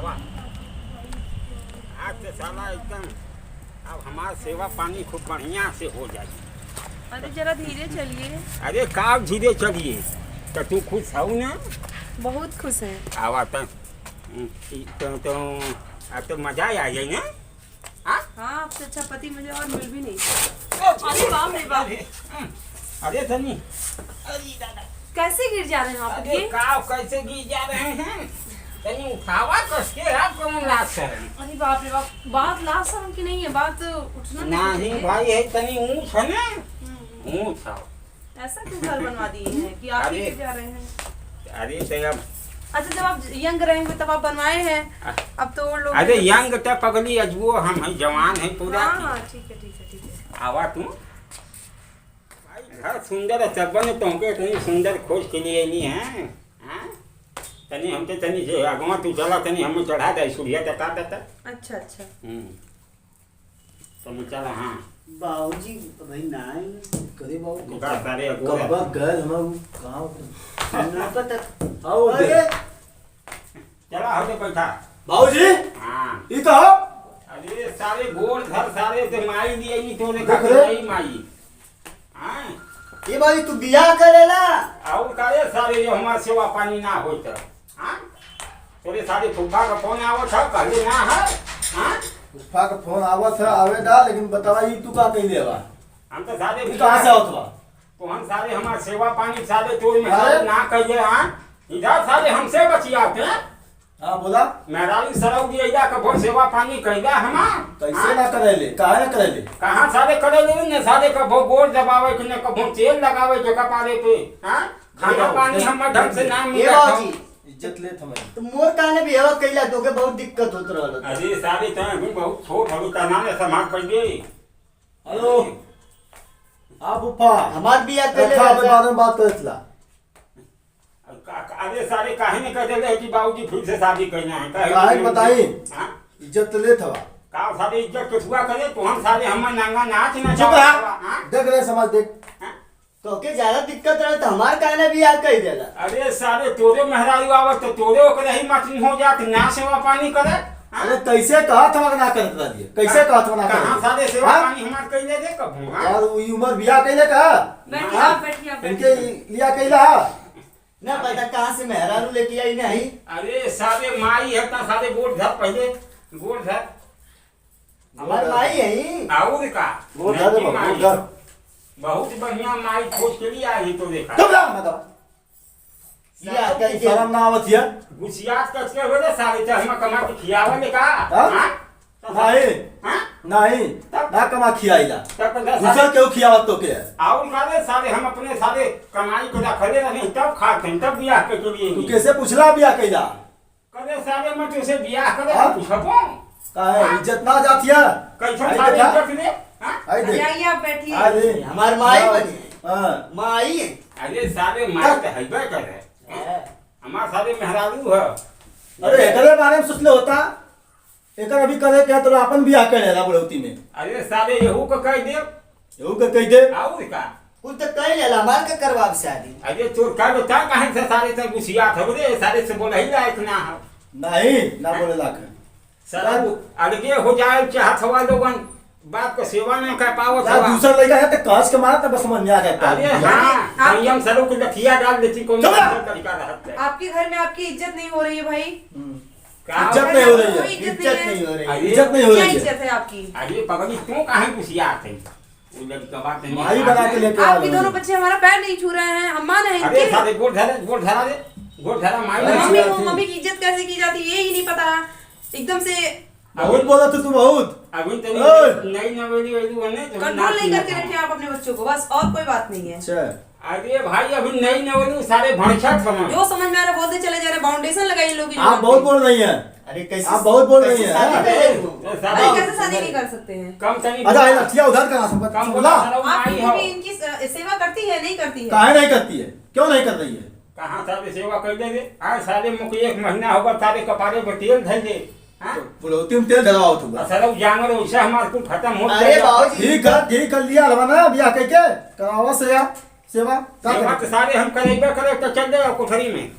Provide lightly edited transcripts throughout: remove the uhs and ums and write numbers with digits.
आवा। आज से साला एकदम अब हमारा सेवा पानी खूब बढ़िया से हो जाएगी। अरे जरा धीरे चलिए। अरे का धीरे चलिए तो तू खुश हो ना? बहुत खुश है। आवा तो अब तो मजा आ जाए ना। हाँ आपसे अच्छा पति मुझे और मिल भी नहीं। अरे बाप रे बाप। अरे सनी, कैसे गिर जा रहे हैं आप? अरे का कैसे गिर जा रहे हैं? तनी उठावा कस के आप कौन लाश है? अरे बाप रे बाप, बात लाश शर्म की नहीं है, बात उठना नहीं भाई है तनी ऊँच है ना, ऊँच है। ऐसा क्यों घर बनवा दिए हैं कि आप ही गिर जा रहे हैं? अरे तो अब अच्छा जब आप यंग रहेंगे तब आप बनवाए हैं, अब तो और लोग। अरे यंग तो पगली अजबो हम है जवान है पूरा। हाँ ठीक है ठीक है ठीक है। आवा तू भाई घर सुंदर है सब ने तुमके तनी सुंदर खोज के लिए नहीं है। हाँ तनी हमके तनी जे अगवा तू चला तनी हम चढ़ा दे सूर्य तता तता। अच्छा अच्छा। तुम चला। हाँ बाबूजी भाई नाई करे बाबू का सारे अगवा कब गए हम कहां ना पता आओ अरे दे चला हो दे बैठा बाबूजी हाँ ई तो अरे सारे गोड़ घर सारे ते माई दिए नहीं तोरे का नहीं माई। हाँ ये बाबू तू बियाह करेला और करे सारे जो हमारा सेवा पानी ना हो तो। हाँ तोरे सारे फुफा का फोन आवत था कहले ना है। हाँ पुष्पा का फोन आवत है आवेदा लेकिन बतावा ई तू का कइले बा? हम तो सारे ई कहां से आवत बा? तो हम सारे हमारा सेवा पानी सारे तोर में ना कहिए। हाँ इधर सारे हमसे बचियाते हैं। हां बोला मेहरारू सरौ दिया कभो सेवा पानी कहिला हमा कैसे ना करेले काहे ना करेले कहां सारे करे ले ने सारे कभो गोड़ दबावे कि ने कभो तेल लगावे जगह पारे पे। हां खाना पानी हम ढंग से ना ए मिला। बाबूजी इज्जत ले हमारी तो मोर काने भी हवा कइला तोके बहुत दिक्कत होत रहल। अरे सारे तो अभी बहुत छोट हो तना ने समाज पड़ गई। हेलो आ बुफा हमार बियाह कइले कथा के बारे में बात करतला। अरे सारे काहे ने कह देले कि बाबूजी फिर से शादी करना है काहे बताई हां इज्जत ले थवा का सारे इज्जत केठुआ करे तो हम सारे हम नंगा नाच ना चुप चावा। रहा हां देख रे समाज देख तोके ज्यादा दिक्कत रहे तो हमार काने बियाह कइ देला। अरे सारे तोरे मेहरारू आवत तो तोरे ओकरे ही माचिन हो जात ना सेवा पानी करे। अरे कैसे कहत हम ना करत रहिए कैसे कहत हम ना कहां करत सारे सेवा पानी हमार कइले दे कभू। हां और ई उम्र बियाह कइले का बैठिए आप बैठिए आप इनके बैठिए। लिया कइला ना पता कहां से मेहरारू लेके आई नहीं। अरे सारे माई है ता सारे गोड़ धर पहले गोड़ धर हमार माई है और का वो धर नहीं माई। वो धर बहुत बढ़िया माई खोज के लिए आई तो देखा चुप रह मत बियाह कइ के शर्म ना आवत हिया गुसियात कस के होले सारे चाहे हम कमा के खियावे ले का। हाँ? हां नहीं हां नहीं ना कमा खियाइला तब दूसर केहू खियावत तो के और सारे सारे हम अपने सारे कमाई को रखले रहे तब खाते हैं तब बियाह के लिए तू कैसे पूछला बियाह कइला करे सारे में तुझसे बियाह करे हाँ? पूछबो काहे इज्जत ना जातिया कैसे आई सारे देखा? इज्जत ले। हां आई देख आइए आप बैठिए। अरे हमार माई बनी हां माई अरे सारे माई तो हैबे करे। हमार सारे मेहरारू है। अरे एकरे बारे में सोचले होता एकर अभी करे के तो अपन बियाह करे ला बुढ़ौती में अरे सारे यहू को कह दे एहू के कह दे और का। कुल तो कइ लेला हमार के करवाब शादी। अरे तोर का बता काहे से सारे से गुसियात हो रे सारे से बोल ही लायक ना हो। नहीं ना बोले लाख सारा अलगे हो जाए चाहत हवा लोगन बात को सेवा न कर पावत या हवा। दूसरा लड़का है तो कांच के मारा तो बस मन आ जाता अरे है हां संयम सरो को लठिया डाल देती कोई चुप रह। तरीका रहता है। आपके घर में आपकी इज्जत नहीं हो रही है भाई। का इज्जत नहीं हो रही है कोई इज्जत नहीं हो रही। अरे इज्जत नहीं हो क्या रही है इज्जत है आपकी? अरे पगली तू काहे गुसियात है? वो लड़का बात नहीं माई बना के लेके आ आपके दोनों बच्चे हमारा पैर नहीं छू रहे हैं, हम मान हैं अरे इनके। सारे गोड़ धरा दे गोड़ धरा माई अरे मम्मी अच्छी बात है। मम्मी की इज्जत कैसे की जाती है ये ही नहीं पता। एकदम से बहुत बोला तू बहुत अभी तो ओए। नई नवेली वेली बने तो कंट्रोल नहीं करके रखे आप अपने बच्चों को, बस और कोई बात नहीं है। अच्छा अरे भाई अभी नई नवेली सारे भड़छट समझ। जो समझ में आ रहा बोलते चले जा रहे, बाउंडेशन लगाइए इन लोगों की आप जुबान बहुत पे। बोल रही हैं अरे कैसे आप बहुत बोल रही कैसे हैं, शादी हाँ? करे तू? भाई कैसे शादी नहीं कर सकते हैं? कम तनी अच्छा ये लठिया उधर कहाँ से कम बोला बोला आप माई फिर हो। भी इनकी सेवा करती है नहीं करती है? काहे नहीं करती है क्यों नहीं कर रही है कहाँ सारे सेवा कर देंगे। आज सारे मुख एक महीना होगा सारे कपारे पर तेल धर दे। हाँ? बुढ़ौती में तेल डलवाओ तू और सारा जानवर वैसा हमारे कुल खत्म हो अरे बाबूजी ठीक कर लिया हलवा ना बियाह कह के करावा सेवा का सेवा करे? तो सारे हम करेबे करे तो चल जाएगा कोठरी में।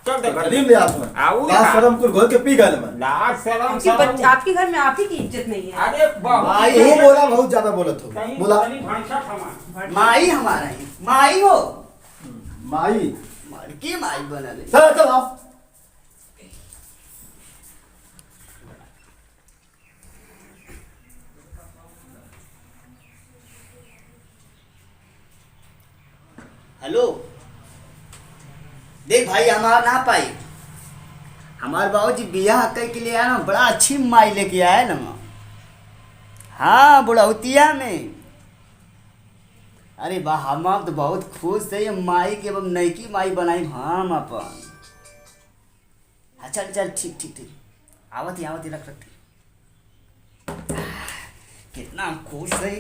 चल दे घर गरीब ले आप में आऊ लाज शर्म कुल घोल के पी गए मैं लाज शर्म आपके घर में आप ही की इज्जत नहीं है। अरे भाई, तू बोला बहुत ज्यादा बोलत हो कहीं बोला कहीं भाषा थमा माई हमारा है, माई हो माई की माई बनल है। चल चल आओ हेलो देख भाई, हमारा ना पाई, हमारे बाबूजी बियाह कर के लिए आया ना, बड़ा अच्छी माई लेके आया ना। हाँ, बुढ़ौतिया में। अरे वाह, हम आप तो बहुत खुश थे, ये माई के अब नईकी माई बनाई हम अपन। हाँ चल चल, ठीक ठीक ठीक, आवत ही रख रख। कितना हम खुश है,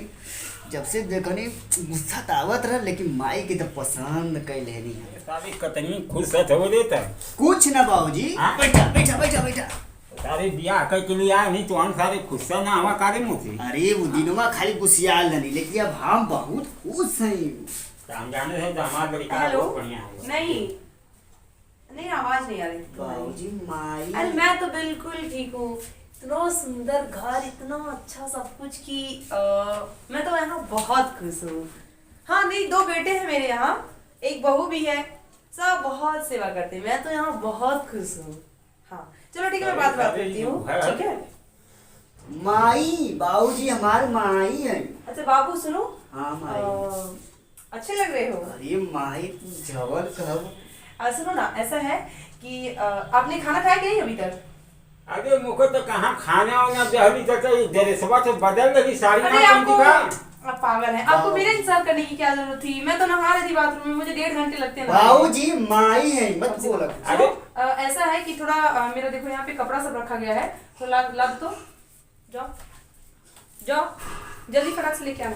जब से देखनी गुस्सा तो आवत रहा, लेकिन माई के तो पसंद कैल है नहीं। सारी कतनी खुश है हो देता कुछ ना बाबूजी, हाँ? बैठा बैठा बैठा बैठा। सारे बियाह कर के लिए आए नहीं तो हम सारे खुश ना हवा कारे मुझे अरे वो दिनों खाली गुस्सियाल नहीं, लेकिन अब हम बहुत खुश हैं। हम जाने हैं दामाद लड़का हेलो बहुत बढ़िया है नहीं नहीं, आवाज नहीं आ रही बाबूजी माई, अरे मैं तो बिल्कुल ठीक हूँ। इतना सुंदर घर, इतना अच्छा सब कुछ की मैं तो यहाँ बहुत खुश हूँ। हाँ नहीं, 2 बेटे हैं मेरे यहाँ, एक बहू भी है, सब बहुत सेवा करते हैं। मैं तो यहाँ बहुत खुश हूँ। हाँ चलो ठीक है, मैं बात करती हूँ, ठीक है। माई बाबूजी हमारे माई है। अच्छा बाबू सुनो, हाँ माई। अच्छे लग रहे हो। अरे माई तू जवल कब। सुनो ना, ऐसा है कि आपने खाना खाया कि नहीं अभी तक? अरे मुझको तो कहाँ खाना वाना जहरी तक ड्रेसवा तो बदल लगी साड़ी अरे ना आपको, का आप पागल हैं, आपको मेरे इंतजार करने की क्या जरूरत थी? मैं तो नहा रही थी बाथरूम में, मुझे 1.5 घंटे लगते हैं। बाबूजी माई है, मत बोलो। अरे ऐसा है कि थोड़ा मेरा देखो यहाँ पे कपड़ा सब रखा गया है, तो लब तो जाओ जाओ जल्दी फटाक से लेके आना।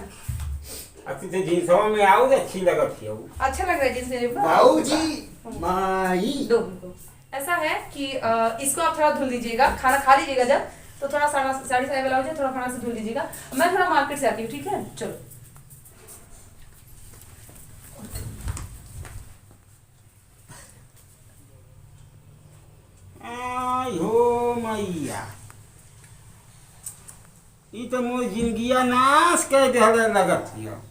अच्छी से जींसवा में आओ तो अच्छी लगत थी वो। अच्छा लग रहा है जींस मेरे ऊपर। बाबूजी माई दो ऐसा है कि इसको आप थोड़ा धुल दीजिएगा, खाना खा लीजिएगा जब, तो थोड़ा 7:30 वाला हो जाए, थोड़ा खाना से धुल दीजिएगा। मैं थोड़ा मार्केट से आती हूँ, ठीक है? चलो। आई हो मैया, ई तो मोर जिंदगिया नाश कर दे लगत हियो।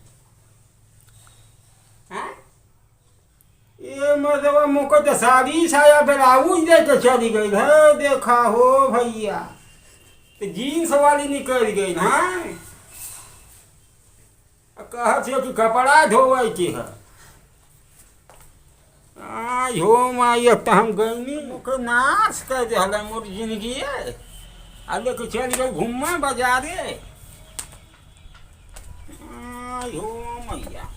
हैं? ये मतलब मुझको तो साड़ी साया ब्लाउज दे के चली गई है, देखा हो भैया, तो जीन्स वाली निकल गई ना, कहत है कि कपड़ा धोवे के है। आई हो माई, अब तो हम गईनी मुझको नाश कर दे मोर जिंदगी, आगे के चल गई घूमे बाजारे। आई हो मैया,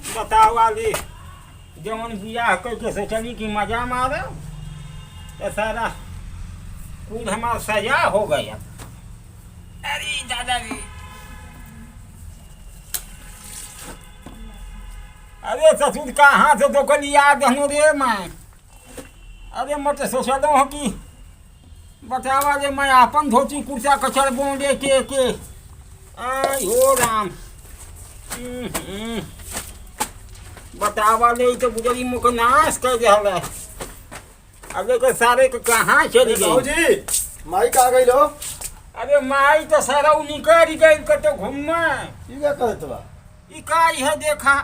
बताओ वाली जवन बियाह करके सोचली कि मजा मारे, तो सारा कुल हमारा सजा हो गया। अरे दादा रे, अरे ससुर कहाँ से तो कल याद हनु रे मैं। अरे मैं तो सोचता हूँ कि बतावा रे, मैं अपन धोती कुर्ता कचर बोले के आई हो राम। बतावा ले तो बुजरी मुख नाश कर दे। अरे के सारे के कहाँ चली गई? बाबूजी माई कहाँ गई लो? अरे माई तो सारा निकल गई कतो घूमने। ये क्या करत बा? इकाई है देखा,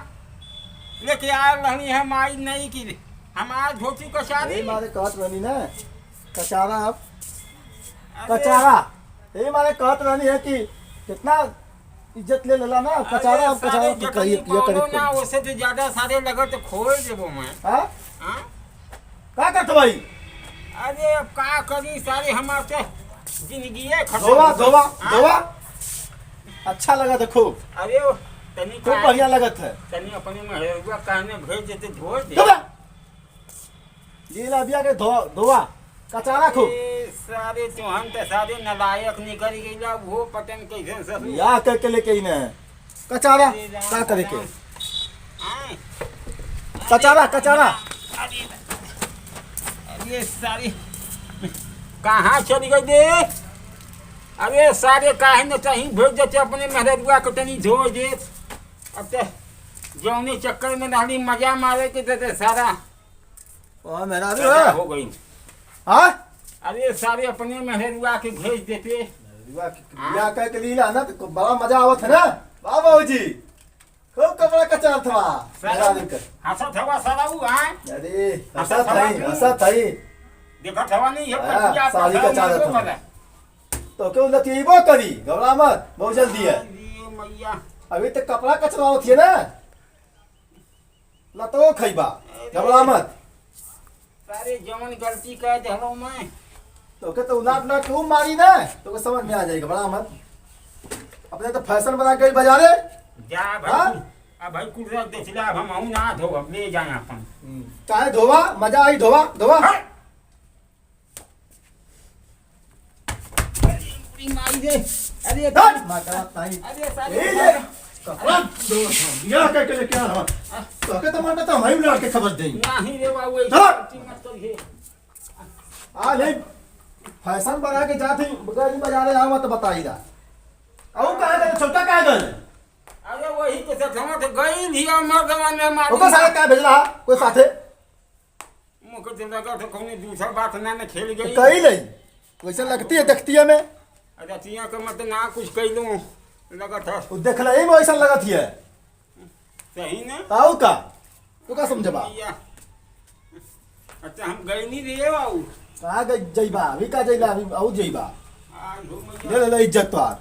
लेके आ रही है माई नहीं की हमार धोती कचारी। यही मारे कहत रहनी ना कचारा, अब कचारा यही मारे कहत रहनी है कि कितना इज्जत ले लेला ना कचारा। अब कचारा तो कहिए किया करे ना, उससे तो ज्यादा सारे लगे तो खोल देबो मैं। हां हाँ? का करत भाई? अरे अब का करी, सारे हमार से जिंदगी है खत्म। धोवा धोवा हाँ? धोवा अच्छा लगा था खूब, अरे वो तनी खूब बढ़िया लगत है। तनी अपने महरुआ कहने भेज देते धो दे। धोवा ये लबिया के धोवा कचारा खूब। ए, सारे तुहन तो सारे नलायक निकल गईला, वो पतन कैसे सब या करके लेके ही ना कचारा का करे के हाँ? कचारा कचारा। अरे अरे सारे कहाँ चली गई दे? अरे सारे काहे न कहीं भेज देते अपने महरुआ को तनी धो दे। अब तो जौने चक्कर में रहनी मजा मारे के तो सारा और मेरा भी सजा हो गई। हाँ अरे सारे अपने मेहरुआ के भेज देते। बिया कह के लीला ना तो बड़ा मजा आवत है ना। वाह बाबूजी खूब कपड़ा कचार था मेरा देख हंसत हवा सारा हुआ है। अरे हंसत थई देखत हवा नहीं है हाँ, पर साली का चादर था। तो क्यों लतीबो करी घबरा मत बहुत जल्दी है। मैया अभी तक कपड़ा कचरा होती है ना लतो खइबा घबरा मत। सारे जवन गलती कर दहलो मैं तो के तो उलाट उलाट क्यों मारी ना तो को समझ में आ जाएगा बड़ा मत। अपने तो फैशन बना के बाजारे जा हाँ? भाई अब भाई कुर्ता देखला अब हम हूं ना धो अब ले जाए अपन चाहे धोवा मजा आई धोवा धोवा। पूरी माई दे। अरे धत माता ताई अरे ए सारे ये कपड़ा दो बिया कह के क्या रहा तो के तो मानता तो हमारी उलाट के खबर देई नहीं रे बाबू ऐसी हाँ। गलती मत करिए। आ ले फैशन बना के जाती बगैर बाजारे आवा तो बताई दा औ कहां गए छोटा कहां गए अरे वही के साथ हम तो गई भी और मर्दवान में मार ओको सारे का भेजला कोई साथे मुझको तो लगा तो कौन दूसरा बात ना ने खेल गई। कही नहीं वैसे लगती है देखती है मैं अरे तिया का मत ना कुछ कैलूं लगा था वो देखला ही में वैसा लगती है सही ना ताऊ का तो का समझबा भैया। अच्छा हम गई नहीं रे बाबू कहां गई जइबा अभी का जइला अभी आउ जइबा आज हो ले मैया। ले इज्जत तो आ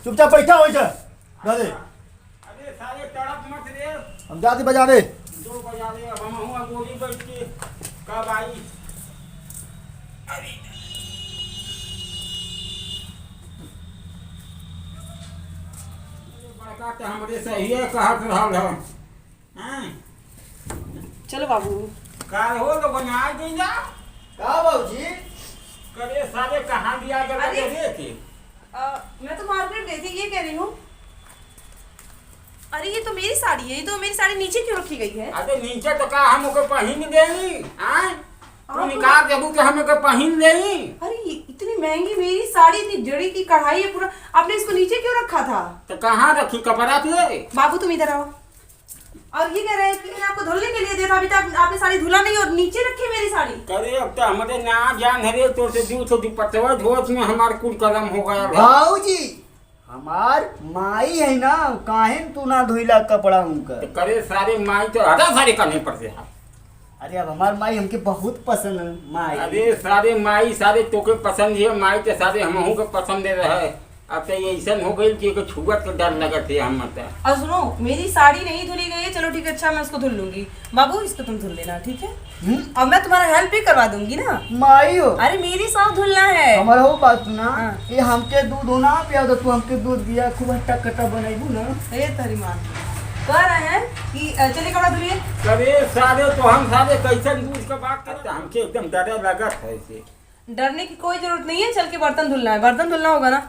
चुपचाप बैठा हो जा अरे अरे सारे तड़प मत रे हम जाती बाजारे 2 बजा रे अब हम हुआ गोली बैठ के कब आई। अरे बड़का तो हमरे सही है कहत रहल है हैं चलो बाबू काल हो तो बना गई ना का बाबूजी करे सारे कहाँ दिया जब अरे! दे थे। मैं तो मार्केट गई थी ये कह रही हूँ। अरे ये तो मेरी साड़ी है ये तो मेरी साड़ी नीचे क्यों रखी गई है। अरे नीचे तो का हमको पहन देनी आय तू आप- निकाल देबू के हमको पहन देनी। अरे ये इतनी महंगी मेरी साड़ी इतनी जड़ी की कढ़ाई है पूरा आपने इसको नीचे क्यों रखा था। तो कहाँ रखी कपड़ा पे। बाबू तुम इधर आओ। और ये कह रहे हैं कि मैंने आपको धुलने के लिए दिया था अभी तक आपने साड़ी धुला नहीं और नीचे रखी मेरी साड़ी। करे अब तो हमारे ना जान हरे तो से दूर से दुपट्टा धोत में हमार कुल कलम हो गया बा। भाऊजी हमार माई है ना काहे तू ना धोइला कपड़ा उनका। तो करे सारे माई तो हटा सारे करने पड़ते हैं। अरे अब हमार माई हमके बहुत पसंद है माई। अरे सारे माई सारे तोके पसंद है माई तो सारे हमहू के पसंद रहे। अब तो ये ऐसा हो गई कि छुअत के डर लगत है हम मत। और सुनो मेरी साड़ी नहीं धुली गई है चलो ठीक है अच्छा मैं उसको धुल लूंगी। बाबू इसको तुम धुल लेना ठीक है और मैं तुम्हारा हेल्प भी करवा दूंगी ना। माई हो अरे मेरी साथ धुलना है। हमारा हो बात ना हाँ। ये हमके दूध होना पिया दो तू हमके दूध दिया खूब हट्टा कट्टा बनाइबू ना। ये तेरी माँ कह रहे हैं कि चलिए कपड़ा धुलिए। करे सारे तो हम सारे कैसे दूध का बात करते हमके एकदम डर लगत है इसे। डरने की कोई जरूरत नहीं है चल के बर्तन धुलना है बर्तन धुलना होगा ना।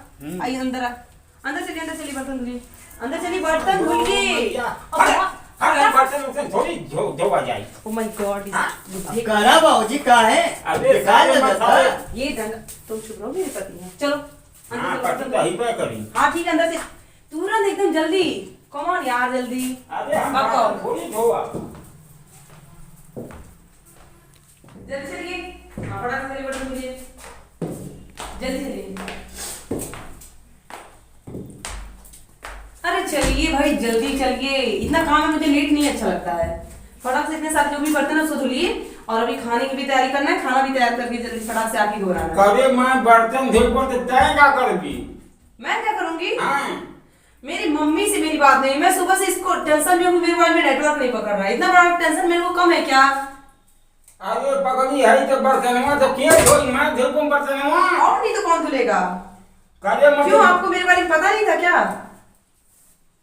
आइए अंदर आ अंदर चलिए बर्तन धुलिए अंदर चलिए बर्तन धुलिए। अरे बर्तन उसे थोड़ी धोवा जाए। ओ माय गॉड अब करा भाऊजी का है अरे दिखा सारे दे मसाले ये डंगा तुम चुप रहो मेरे पति हैं चलो हाँ अंदर पति चलो, तो ही पे करी। हाँ ठीक है अंदर से तुरंत एकदम जल्दी कम ऑन यार जल्दी। अरे हम बाप बर्तन को। थोड़ी धोवा। जल्दी चलिए फटाफट से बर्तन धुलिए जल्दी चलिए। अरे चलिए भाई जल्दी चलिए इतना काम है मुझे लेट नहीं अच्छा लगता है। फटाक से इतने सारे जो भी बर्तन है उसको धुलिए और अभी खाने की भी तैयारी करना है खाना भी तैयार करके जल्दी फटाक से आके घोराना है। करे मैं बर्तन धोबो तो तय क्या करबी। मैं क्या करूंगी हाँ मेरी मम्मी से मेरी बात नहीं मैं सुबह से इसको टेंशन में हूँ मेरे मोबाइल में नेटवर्क नहीं पकड़ रहा है इतना बड़ा टेंशन मेरे को कम है क्या। अरे पगली है तो बर्तनवा तो के धोई मैं धोबो बर्तनवा। और नहीं तो कौन धुलेगा। करे क्यों मतलब आपको मेरे बारे में पता नहीं था क्या।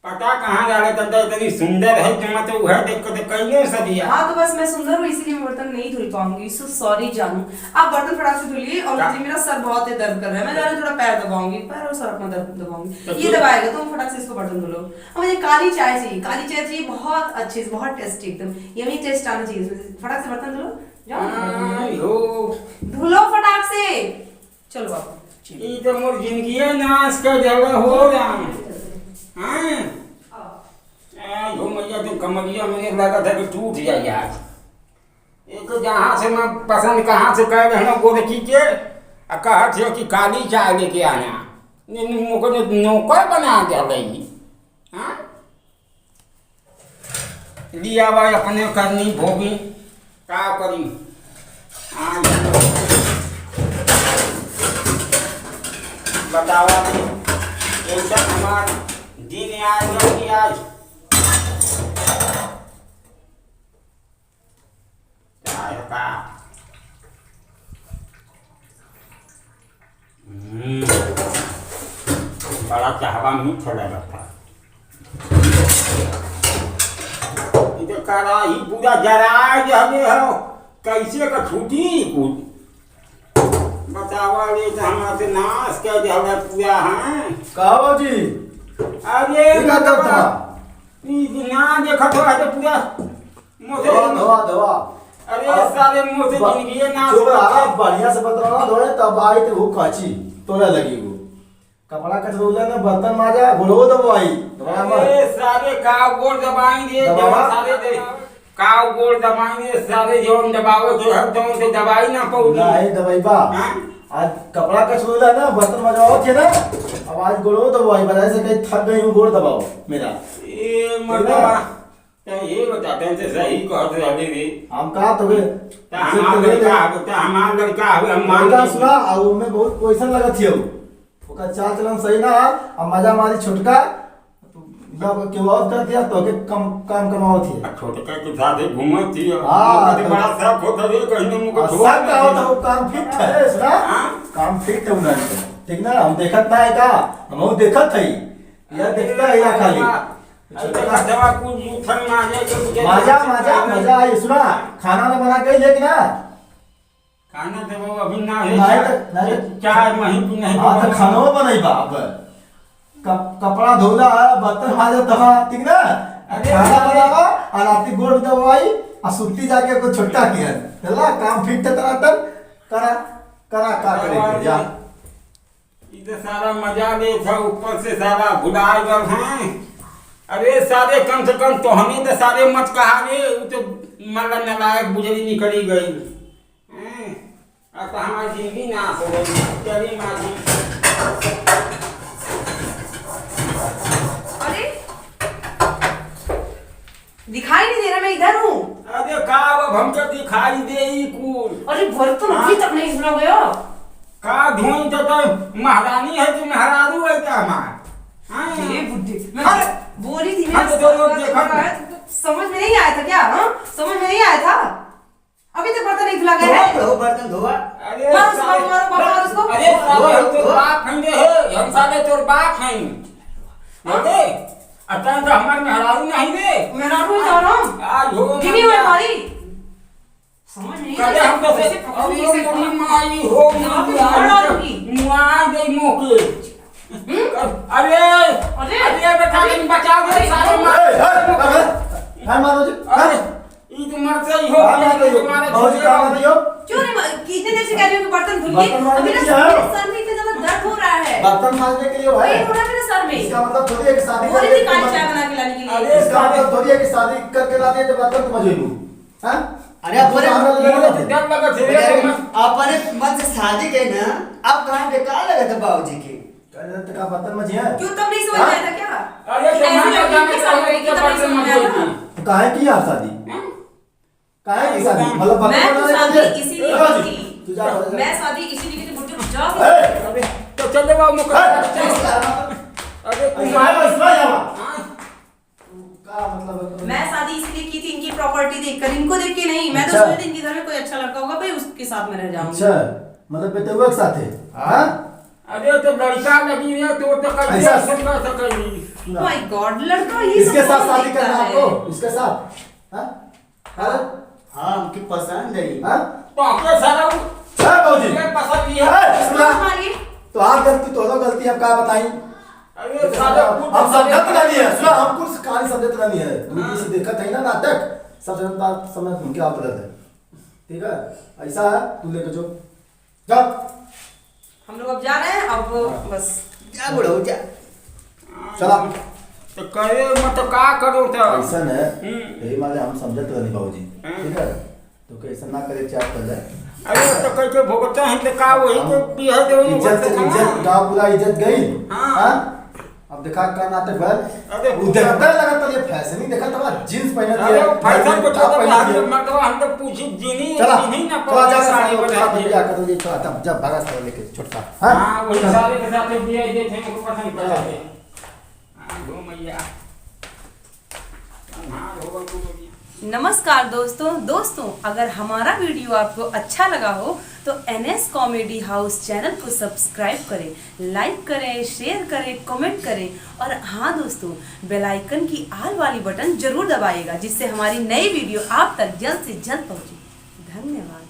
पता कहाँ डाले तो इतनी सुंदर है कि मैं तो वह देख के तो कहियो सदिया। हाँ तो बस मैं सुंदर हूँ इसीलिए मैं बर्तन नहीं धुल पाऊंगी सो सॉरी जानू। आप बर्तन फटाक से धुलिए और क्या? मुझे मेरा सर बहुत है दर्द कर रहा है मैं जा रही हूँ थोड़ा पैर दबाऊंगी पैर और सर अपना दर्द दबाऊंगी तो ये दबाएगा तो फटाक से इसको बर्तन धुलो। और मुझे काली चाय चाहिए बहुत अच्छी बहुत टेस्टी एकदम यही टेस्ट आना चाहिए इसमें फटाक से बर्तन धुलो आई जाओ हो धुलो फटाक से चलो बाबू। ई तो मोर जिंदगी नाश कर देवा हो राम। हाँ घूमैया तो कमरिया मुझे लगा था कि टूट जाए आज। एक तो जहाँ से मैं पसंद कहाँ से कह रहे हैं गोरखी के और कहा थे कि काली चाय लेके आना मुझे नौकर बना दिया रही। हाँ लिया भाई अपने करनी भोगी क्या करी। हाँ बतावा नहीं ऐसा हमारा दिन आज कि आज का बड़ा चाहवा मीठा लगा था। इधर कढ़ाई पूरा जरा जाने हो कैसे का छूटी कुछ बतावा ले तो हमारे नाश कर दिया पूरा। हैं कहो जी अरे क्या करता ना देखा तो आज पूरा मुझे धवा धवा अरे सारे मुझे जिंदगी ना आप बढ़िया से बतलाना धोए तब आई तो वो खाची तोड़ा लगी वो कपड़ा कचरोला ने बर्तन माजा घोड़ो दबाई अरे सारे काव गोड़ दबाएंगे सारे काव गोड़ दबाएंगे सारे जोन दबाओ जो हर जोन से दवाई ना पौड़ी नहीं दवाई बा आज कपड़ा कचरोला ना बर्तन मजाओ थे ना अब आज घोड़ो दबाई बजाय से कहीं थक गई हूँ गोड़ दबाओ मेरा ये मर्दवा तो ये बताते हैं सही कहते रहते थे हम कहा तो वे हमारा लड़का हम लड़का सुना और मैं बहुत क्वेश्चन लगा थी ओका चाल चलन सही ना अब मजा मारी छोटका जब के और कर दिया तो के कम काम कमाओ थी छोटका के साथ घूमत थी हां तो बड़ा सब होता है कहीं मुझे सब का होता वो काम फिट है सुना काम फिट है उन्हें ठीक ना हम देखत ना है का हम देखत है या देखता है या खाली दवा कुछ उठन मजा मजा मजा आई सुना खाना ना बना के लेके ना खाना तो वो अभी ना है चाय मही भी नहीं हां तो खाना बनाई बा अब कपड़ा धोला बर्तन माजा दवा ठीक ना खाना बनावा और राती गोड़ दवाई और सुत्ती जाके को छोटा किया चला काम फिट तरह तब करा करा का करे जा इधर सारा मजा ले था ऊपर से सारा भुलाए गए हैं। अरे सारे कम से कम तो हमें तो सारे मत कहा रे वो तो मरना नलायक बुझरी निकली गई अब हमारी जिंदगी ना हो गई चली माजी। अरे दिखाई नहीं दे रहा मैं इधर हूँ। अरे का अब हमको दिखाई दे ही कुल अरे बर्तन अभी तक नहीं धुला गया का धोई तो महारानी है कि महाराजू है क्या हमारा ये बुद्धि मैं बोली थी मैं समझ में नहीं आया था क्या। हाँ समझ में नहीं आया था अभी तक बर्तन नहीं धुला गया है बर्तन धोआ अरे हम तो बाप हैं हम साले तोर बाप हैं बोले अतन तो हमारे मेहरारू नहीं रे मेहरारू जा रहा हूँ आज हो गिनी हुई हमारी समझ नहीं कदे हम तो से अभी माई हो मुआई दे मोके अरे अरे बेटा इन बचाओ रे सारे हां मारो जी अरे ई तो मर से हो तुम्हारे बहुत काम दियो क्यों नहीं कितने देर से कह रही हूँ कि बर्तन धुल गए अभी ना सर में इतना ज्यादा दर्द हो रहा है बर्तन मांजने के लिए भाई पेन हो रहा है मेरे सर में इसका मतलब थोड़ी है कि शादी बोली थी काली चाय बना के लाने के लिए अरे इसका मतलब थोड़ी है कि शादी करके लाते हैं तो बर्तन तुम मजेलू हां अरे अपने डर लगा थे अपने मन से शादी के ना अब कहां के का लगा था बाबूजी के कहते का बर्तन मजे है क्यों तब नहीं समझ आया था क्या अरे तो मैं जाने के बर्तन मजे तो काहे की आप शादी काहे की शादी मतलब मैं बर्तन तो बनाने शादी इसीलिए की थी तू जा मैं शादी इसीलिए की थी बुढ़े जा तो चल दे बाबू मुकर अरे तुम्हारा इसमें जावा का मतलब मैं शादी इसलिए की थी इनकी प्रॉपर्टी देखकर इनको देख के नहीं मैं तो अच्छा। सोची थी इनके घर में कोई अच्छा लड़का होगा भाई उसके साथ में रह जाऊंगी अच्छा मतलब बेटे वो एक साथ है हां अरे तो लड़का लगी है तो कैसे ऐसा- सुन सकेगी माय गॉड लड़का ये इसके सब साथ कौन शादी देखता करना है? आपको इसके साथ हां अरे हां हमकी पसंद है हां तो आपके सारा हां बाबूजी ये पसंद ही है सुना मारिए तो आप गलती तो लो गलती अब क्या बताई अरे सारा हम समझत नहीं है सुना हमको कहानी समझत नहीं है दूसरी से देखत है ना नाटक सब बात समझ उनके आप गलत है ठीक है ऐसा है तू लेके जो जा हम लोग अब जा रहे हैं अब बस जा बुढ़ऊ जा चला तो करे मत का करो तो ऐसा है हम्म। यही मारे हम समझत रहनी बाबूजी हम्म। ठीक है तो कैसा ना करे चार कर जाए अरे तो कैसे भुगते हैं तो का वही के बिहा दे वही इज्जत गाँव पूरा इज्जत गई हाँ। हाँ? अब देखा का नाटक भर अरे वो देखता है लगा तो ये फैशन ही देखा था जींस पहने अरे फैशन को टॉप तो पहने हम थे। मतलब हम तो पूछी जिनी चला जिनी ना चला जा साड़ी सारे बना साथ दी बिया कर दो चला तब जब भागा सारे लेके छोटा हाँ वही सारे के साथ बिया दे थे मुझको पसंद पड़ा थे हाँ गो मैया हाँ होगा को नमस्कार दोस्तों अगर हमारा वीडियो आपको अच्छा लगा हो तो NS कॉमेडी हाउस चैनल को सब्सक्राइब करें, लाइक करें, शेयर करें, कमेंट करें और हाँ दोस्तों बेल आइकन की आल वाली बटन जरूर दबाइएगा जिससे हमारी नई वीडियो आप तक जल्द से जल्द पहुंचे। धन्यवाद।